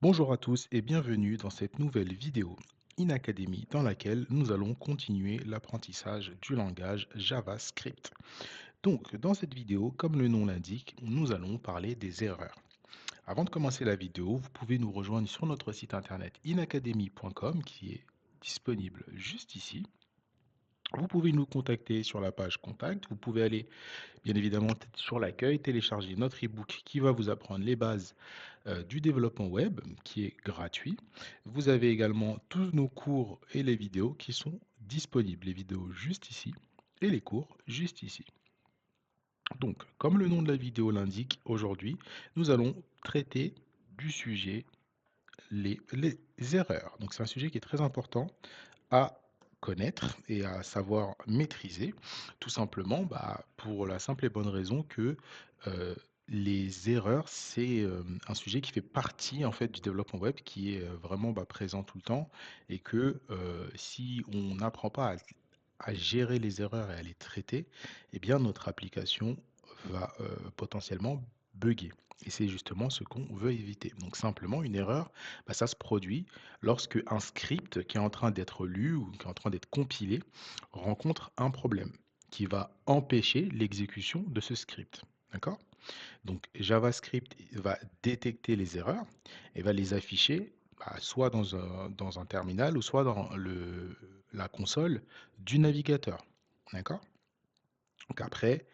Bonjour à tous et bienvenue dans cette nouvelle vidéo InAcademy dans laquelle nous allons continuer l'apprentissage du langage JavaScript. Donc, dans cette vidéo, comme le nom l'indique, nous allons parler des erreurs. Avant de commencer la vidéo, vous pouvez nous rejoindre sur notre site internet inacademy.com qui est disponible juste ici. Vous pouvez nous contacter sur la page contact. Vous pouvez aller bien évidemment sur l'accueil, télécharger notre e-book qui va vous apprendre les bases du développement web qui est gratuit. Vous avez également tous nos cours et les vidéos qui sont disponibles. Les vidéos juste ici et les cours juste ici. Donc, comme le nom de la vidéo l'indique, aujourd'hui, nous allons traiter du sujet les erreurs. Donc, c'est un sujet qui est très important à connaître et à savoir maîtriser, tout simplement pour la simple et bonne raison que euh, les erreurs, c'est un sujet qui fait partie en fait du développement web, qui est vraiment présent tout le temps et que si on n'apprend pas à gérer les erreurs et à les traiter, eh bien notre application va potentiellement bugger. Et c'est justement ce qu'on veut éviter. Donc simplement, une erreur, ça se produit lorsque un script qui est en train d'être lu ou qui est en train d'être compilé rencontre un problème qui va empêcher l'exécution de ce script. D'accord? Donc JavaScript va détecter les erreurs et va les afficher soit dans un terminal ou soit dans la console du navigateur. D'accord? Donc après,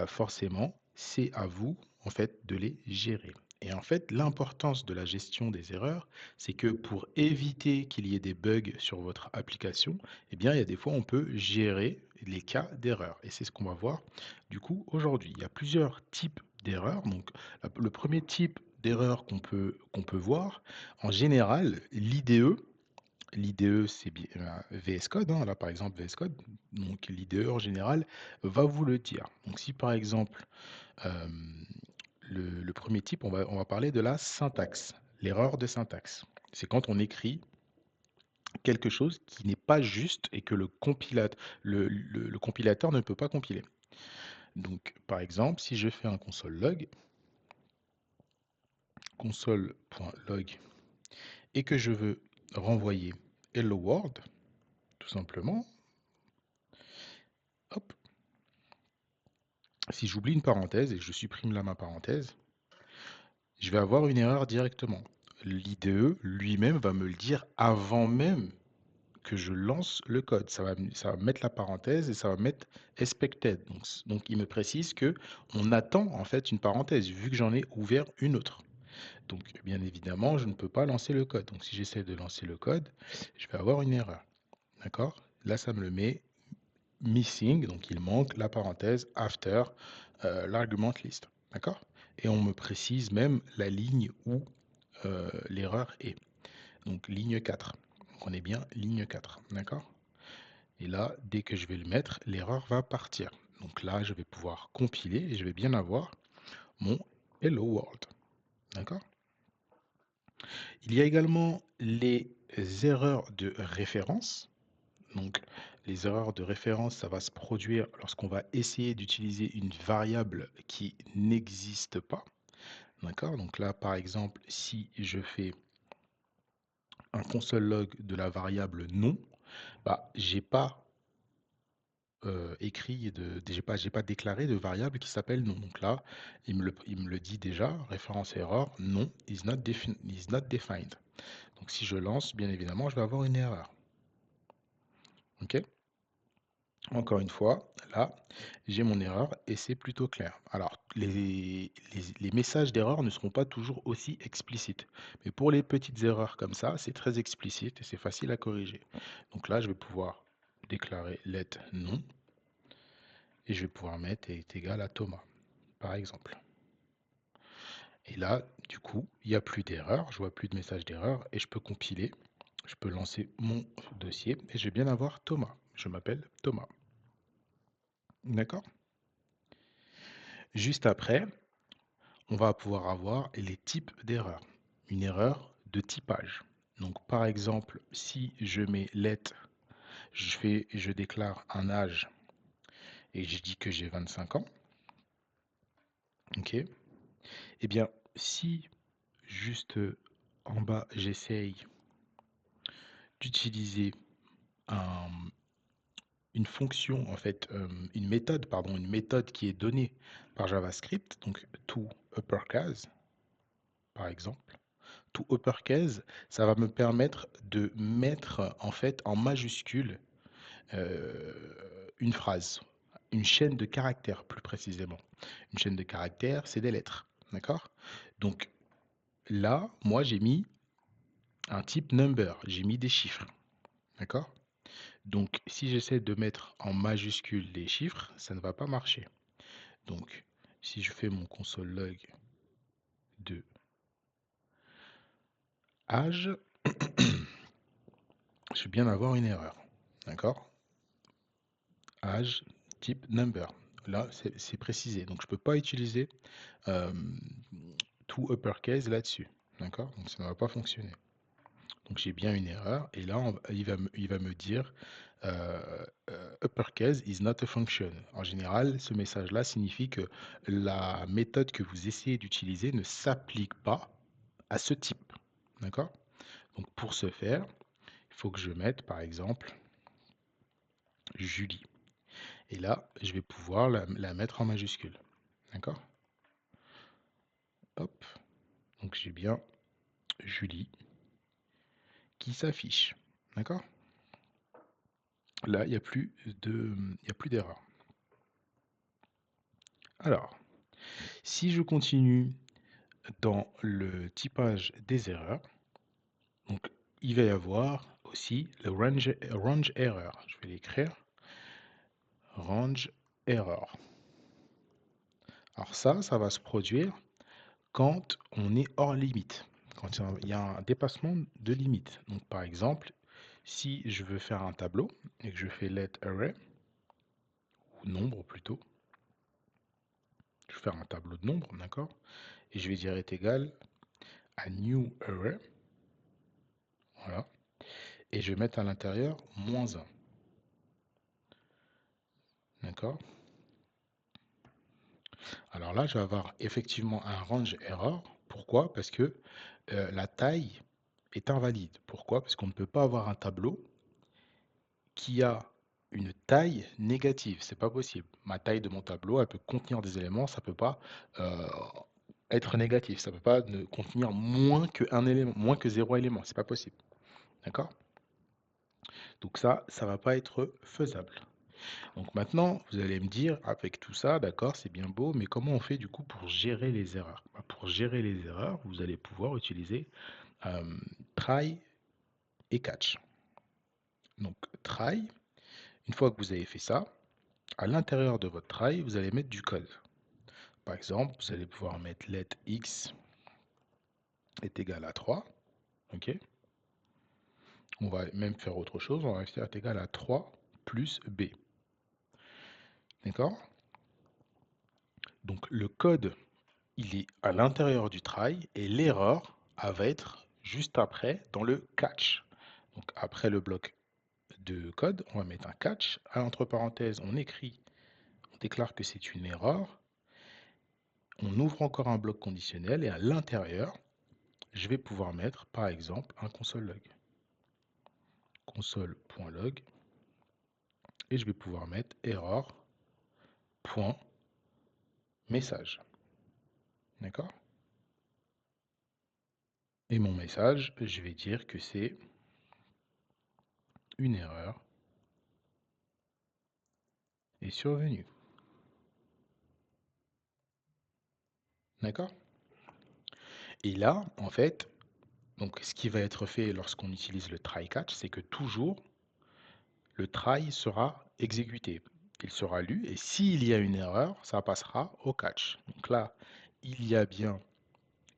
forcément, c'est à vous en fait de les gérer. Et en fait, l'importance de la gestion des erreurs, c'est que pour éviter qu'il y ait des bugs sur votre application, eh bien, il y a des fois, on peut gérer les cas d'erreur. Et c'est ce qu'on va voir du coup aujourd'hui. Il y a plusieurs types d'erreurs. Donc, le premier type d'erreur qu'on peut voir, en général, l'IDE, c'est bien VS Code, hein, là par exemple VS Code, donc l'IDE en général va vous le dire. Donc si par exemple, euh, le premier type, on va parler de la syntaxe, l'erreur de syntaxe. C'est quand on écrit quelque chose qui n'est pas juste et que le compilateur ne peut pas compiler. Donc par exemple, si je fais un console.log, console.log, et que je veux renvoyer hello world, tout simplement, hop, si j'oublie une parenthèse et que je supprime là ma parenthèse, je vais avoir une erreur directement. L'IDE lui-même va me le dire avant même que je lance le code. Ça va mettre la parenthèse et ça va mettre expected. Donc il me précise que on attend en fait une parenthèse vu que j'en ai ouvert une autre. Donc bien évidemment, je ne peux pas lancer le code. Donc si j'essaie de lancer le code, je vais avoir une erreur. D'accord? Là, ça me le met missing, donc il manque la parenthèse after l'argument list. D'accord? Et on me précise même la ligne où l'erreur est. Donc ligne 4. Donc on est bien ligne 4. D'accord? Et là, dès que je vais le mettre, l'erreur va partir. Donc là, je vais pouvoir compiler et je vais bien avoir mon Hello World. D'accord? Il y a également les erreurs de référence. Donc, les erreurs de référence, ça va se produire lorsqu'on va essayer d'utiliser une variable qui n'existe pas. D'accord? Donc là, par exemple, si je fais un console log de la variable nom, j'ai pas j'ai pas déclaré de variable qui s'appelle nom. Donc là, il me le dit déjà, référence erreur, non is not defined. Donc si je lance, bien évidemment, je vais avoir une erreur. OK? Encore une fois, là, j'ai mon erreur et c'est plutôt clair. Alors, les messages d'erreur ne seront pas toujours aussi explicites. Mais pour les petites erreurs comme ça, c'est très explicite et c'est facile à corriger. Donc là, je vais pouvoir déclarer let non et je vais pouvoir mettre est égal à Thomas, par exemple. Et là, du coup, il n'y a plus d'erreur, je vois plus de message d'erreur et je peux compiler, je peux lancer mon dossier et je vais bien avoir Thomas. Je m'appelle Thomas. D'accord? Juste après, on va pouvoir avoir les types d'erreurs. Une erreur de typage. Donc par exemple, si je mets let, je déclare un âge et je dis que j'ai 25 ans, ok? Eh bien, si juste en bas, j'essaye d'utiliser un- une fonction, en fait, une méthode qui est donnée par JavaScript, donc toUpperCase, par exemple. ToUpperCase, ça va me permettre de mettre en fait en majuscule euh, une phrase, une chaîne de caractères plus précisément. Une chaîne de caractères, c'est des lettres, d'accord? Donc là, moi j'ai mis un type number, j'ai mis des chiffres, d'accord? Donc si j'essaie de mettre en majuscule les chiffres, ça ne va pas marcher. Donc si je fais mon console log de âge, je vais bien avoir une erreur, d'accord? Âge, type number. Là, c'est précisé. Donc, je ne peux pas utiliser euh, tout uppercase là-dessus. D'accord? Donc, ça ne va pas fonctionner. Donc, j'ai bien une erreur. Et là, il va me dire uppercase is not a function. En général, ce message-là signifie que la méthode que vous essayez d'utiliser ne s'applique pas à ce type. D'accord? Donc, pour ce faire, il faut que je mette, par exemple, Julie. Et là, je vais pouvoir la mettre en majuscule. D'accord? Hop. Donc j'ai bien Julie qui s'affiche. D'accord? Là, il y a plus d'erreur. Alors, si je continue dans le typage des erreurs, donc il va y avoir aussi le range error. Je vais l'écrire. Range error. Alors ça va se produire quand on est hors limite, quand il y a un dépassement de limite. Donc par exemple, si je veux faire un tableau et que je fais let array, ou nombre plutôt, je vais faire un tableau de nombres, d'accord? Et je vais dire est égal à new array, voilà. Et je vais mettre à l'intérieur -1, d'accord? Alors là, je vais avoir effectivement un range error. Pourquoi? Parce que la taille est invalide. Pourquoi? Parce qu'on ne peut pas avoir un tableau qui a une taille négative. C'est pas possible. Ma taille de mon tableau, elle peut contenir des éléments, ça peut pas euh, être négatif. Ça peut pas ne contenir moins que un élément, moins que 0 élément. C'est pas possible. D'accord? Donc ça va pas être faisable. Donc maintenant, vous allez me dire, avec tout ça, d'accord, c'est bien beau, mais comment on fait du coup pour gérer les erreurs? Bah, pour gérer les erreurs, vous allez pouvoir utiliser euh, try et catch. Donc try, une fois que vous avez fait ça, à l'intérieur de votre try, vous allez mettre du code. Par exemple, vous allez pouvoir mettre let x est égal à 3. Ok. On va même faire autre chose, on va faire est égal à 3 plus b. D'accord? Donc le code, il est à l'intérieur du try et l'erreur, elle va être juste après dans le catch. Donc après le bloc de code, on va mettre un catch. Entre parenthèses, on écrit, on déclare que c'est une erreur. On ouvre encore un bloc conditionnel et à l'intérieur, je vais pouvoir mettre par exemple un console log. Console.log et je vais pouvoir mettre error.message. D'accord? Et mon message, je vais dire que c'est une erreur est survenue. D'accord? Et là, en fait, donc ce qui va être fait lorsqu'on utilise le try catch, c'est que toujours le try sera exécuté. Il sera lu et s'il y a une erreur, ça passera au catch. Donc là, il y a bien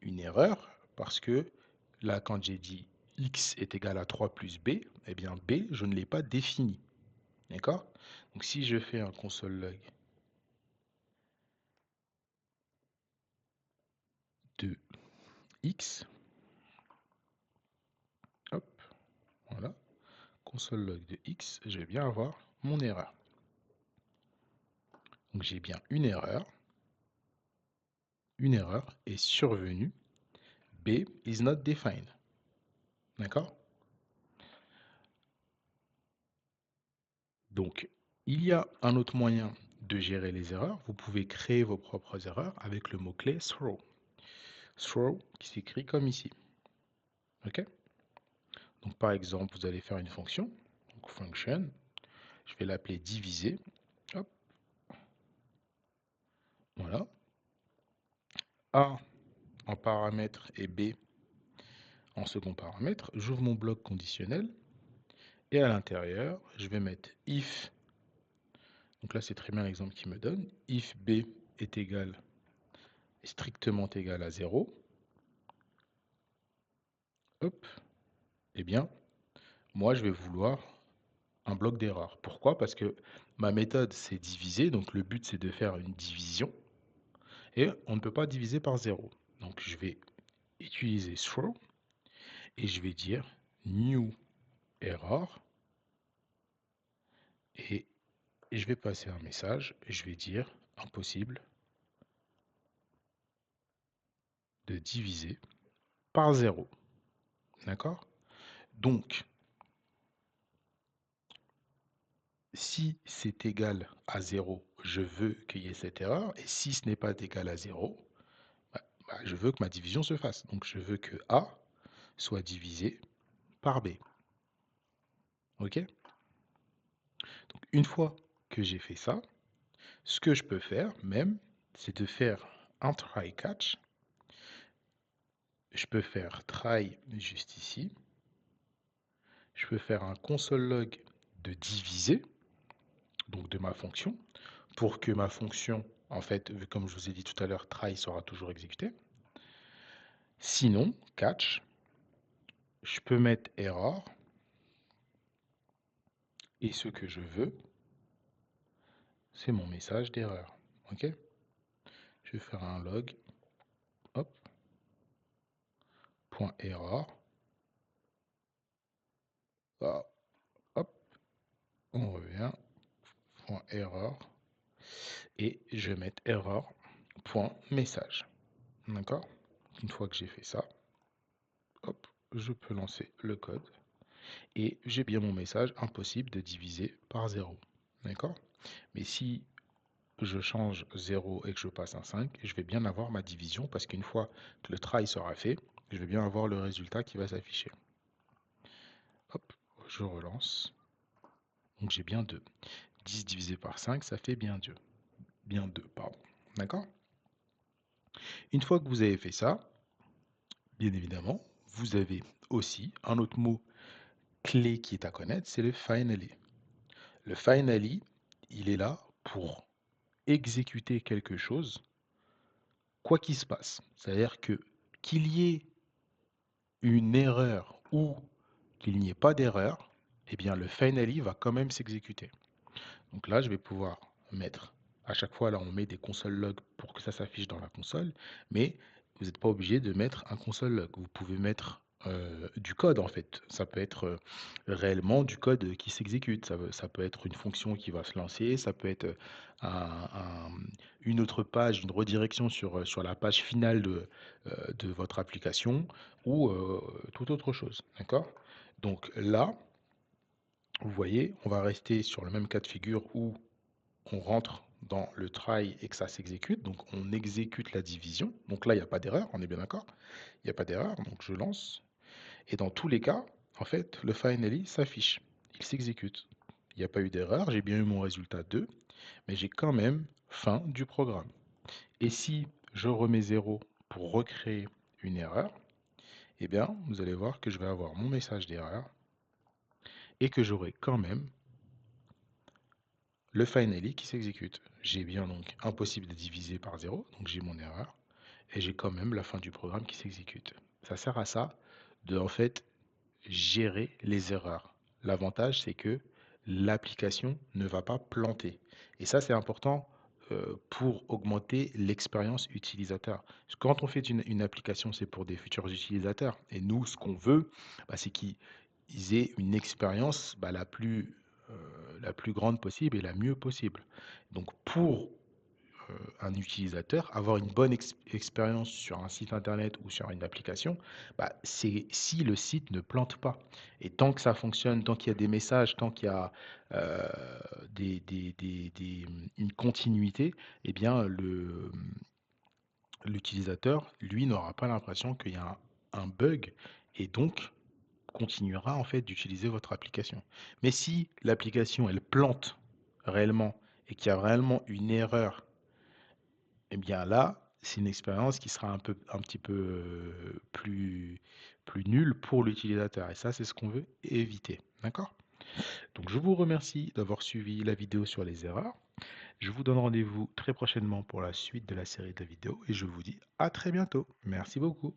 une erreur parce que là, quand j'ai dit x est égal à 3 plus b, eh bien b, je ne l'ai pas défini. D'accord? Donc si je fais un console log de x, hop, voilà, console log de x, je vais bien avoir mon erreur. Donc j'ai bien une erreur est survenue, B is not defined. D'accord? Donc, il y a un autre moyen de gérer les erreurs. Vous pouvez créer vos propres erreurs avec le mot-clé throw. Throw qui s'écrit comme ici. OK? Donc, par exemple, vous allez faire une fonction. Donc, function. Je vais l'appeler diviser. Hop, voilà. A en paramètre et B en second paramètre. J'ouvre mon bloc conditionnel. Et à l'intérieur, je vais mettre if. Donc là, c'est très bien l'exemple qu'il me donne. If B est égal, strictement égal à 0. Hop, eh bien, moi, je vais vouloir un bloc d'erreur. Pourquoi? Parce que ma méthode, c'est diviser. Donc, le but, c'est de faire une division. Et on ne peut pas diviser par 0. Donc, je vais utiliser throw et je vais dire new error. Et je vais passer un message. Et je vais dire impossible de diviser par 0. D'accord? Donc, si c'est égal à 0, je veux qu'il y ait cette erreur. Et si ce n'est pas égal à 0, je veux que ma division se fasse. Donc, je veux que A soit divisé par B. OK? Donc, une fois que j'ai fait ça, ce que je peux faire même, c'est de faire un try catch. Je peux faire try juste ici. Je peux faire un console log de diviser, donc de ma fonction, pour que ma fonction, en fait, comme je vous ai dit tout à l'heure, try sera toujours exécutée. Sinon, catch, je peux mettre error, et ce que je veux, c'est mon message d'erreur. OK? Je vais faire un log, hop, point error, ah, hop, on revient, point error, et je vais mettre error, point message. D'accord? Une fois que j'ai fait ça, hop, je peux lancer le code, et j'ai bien mon message impossible de diviser par 0. D'accord? Mais si je change 0 et que je passe un 5, je vais bien avoir ma division parce qu'une fois que le try sera fait, je vais bien avoir le résultat qui va s'afficher. Hop, je relance. Donc j'ai bien 2. 10 divisé par 5, ça fait bien 2. Bien 2, pardon. D'accord? Une fois que vous avez fait ça, bien évidemment, vous avez aussi un autre mot clé qui est à connaître, c'est le finally. Le finally, il est là pour exécuter quelque chose, quoi qu'il se passe. C'est-à-dire que qu'il y ait une erreur ou qu'il n'y ait pas d'erreur, eh bien le finally va quand même s'exécuter. Donc là, je vais pouvoir mettre, à chaque fois, là, on met des console log pour que ça s'affiche dans la console, mais vous n'êtes pas obligé de mettre un console log. Vous pouvez mettre du code, en fait. Ça peut être réellement du code qui s'exécute. Ça peut être une fonction qui va se lancer, ça peut être une autre page, une redirection sur la page finale de votre application ou toute autre chose. D'accord? Donc là, vous voyez, on va rester sur le même cas de figure où on rentre dans le try et que ça s'exécute. Donc on exécute la division. Donc là, il n'y a pas d'erreur, on est bien d'accord? Il n'y a pas d'erreur, donc je lance. Et dans tous les cas, en fait, le finally s'affiche. Il s'exécute. Il n'y a pas eu d'erreur, j'ai bien eu mon résultat 2, mais j'ai quand même fin du programme. Et si je remets 0 pour recréer une erreur, eh bien, vous allez voir que je vais avoir mon message d'erreur et que j'aurai quand même le finally qui s'exécute. J'ai bien donc impossible de diviser par 0, donc j'ai mon erreur, et j'ai quand même la fin du programme qui s'exécute. Ça sert à ça de en fait gérer les erreurs. L'avantage c'est que l'application ne va pas planter. Et ça c'est important pour augmenter l'expérience utilisateur. Parce que quand on fait une application, c'est pour des futurs utilisateurs. Et nous, ce qu'on veut, bah, c'est qu'ils aient une expérience la plus grande possible et la mieux possible. Donc pour un utilisateur, avoir une bonne expérience sur un site internet ou sur une application, bah, c'est si le site ne plante pas. Et tant que ça fonctionne, tant qu'il y a des messages, tant qu'il y a euh, une continuité, eh bien, l'utilisateur, lui, n'aura pas l'impression qu'il y a un bug et donc continuera en fait d'utiliser votre application. Mais si l'application, elle plante réellement et qu'il y a réellement une erreur, eh bien là, c'est une expérience qui sera un petit peu plus nulle pour l'utilisateur. Et ça, c'est ce qu'on veut éviter. D'accord? Donc, je vous remercie d'avoir suivi la vidéo sur les erreurs. Je vous donne rendez-vous très prochainement pour la suite de la série de vidéos et je vous dis à très bientôt. Merci beaucoup.